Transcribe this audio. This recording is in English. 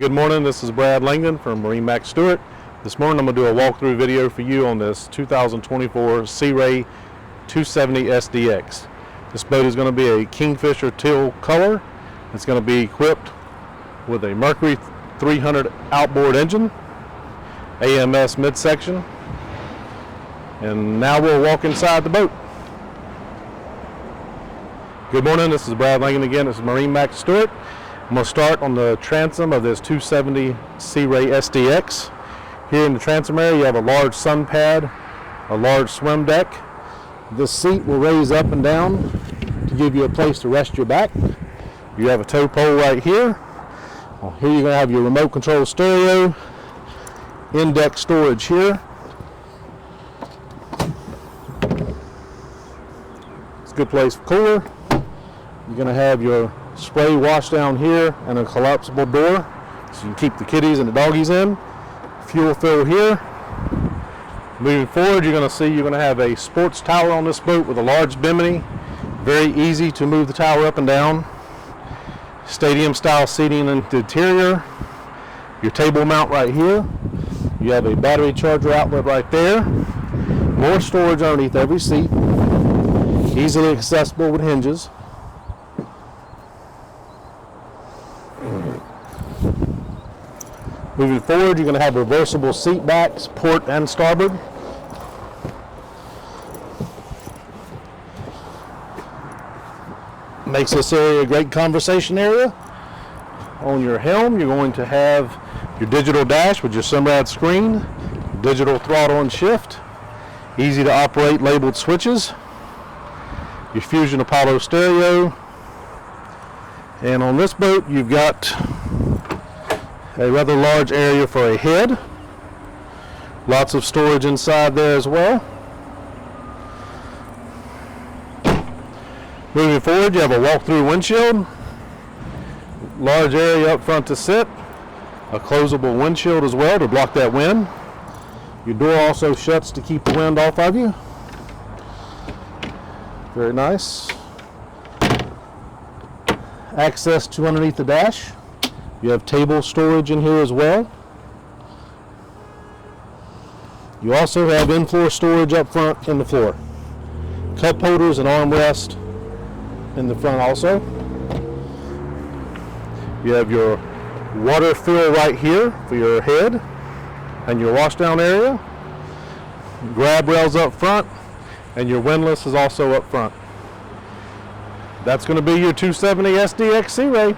Good morning, this is Brad Langdon from MarineMax Stuart. This morning I'm going to do a walkthrough video for you on this 2024 Sea Ray 270 SDX. This boat is going to be a Kingfisher teal color. It's going to be equipped with a Mercury 300 outboard engine, AMS midsection, and now we'll walk inside the boat. Good morning, this is Brad Langdon again. This is MarineMax Stuart. I'm going to start on the transom of this 270 Sea Ray SDX. Here in the transom area you have a large sun pad, a large swim deck. This seat will raise up and down to give you a place to rest your back. You have a tow pole right here. Here you're going to have your remote control stereo, in-deck storage here. It's a good place for cooler. You're going to have your spray wash down here and a collapsible door so you can keep the kitties and the doggies in. Fuel fill here. Moving forward, you're going to see you're going to have a sports tower on this boat with a large bimini. Very easy to move the tower up and down. Stadium style seating in the interior. Your table mount right here. You have a battery charger outlet right there. More storage underneath every seat. Easily accessible with hinges. Moving forward, you're going to have reversible seat backs, port and starboard. Makes this area a great conversation area. On your helm, you're going to have your digital dash with your Simrad screen, digital throttle and shift, easy to operate labeled switches, your Fusion Apollo stereo, and on this boat you've got a rather large area for a head. Lots of storage inside there as well. Moving forward, you have a walk-through windshield. Large area up front to sit. A closable windshield as well to block that wind. Your door also shuts to keep the wind off of you. Very nice. Access to underneath the dash. You have table storage in here as well. You also have in-floor storage up front in the floor. Cup holders and armrest in the front also. You have your water fill right here for your head and your washdown area. Grab rails up front, and your windlass is also up front. That's going to be your 270 SDX Sea Ray.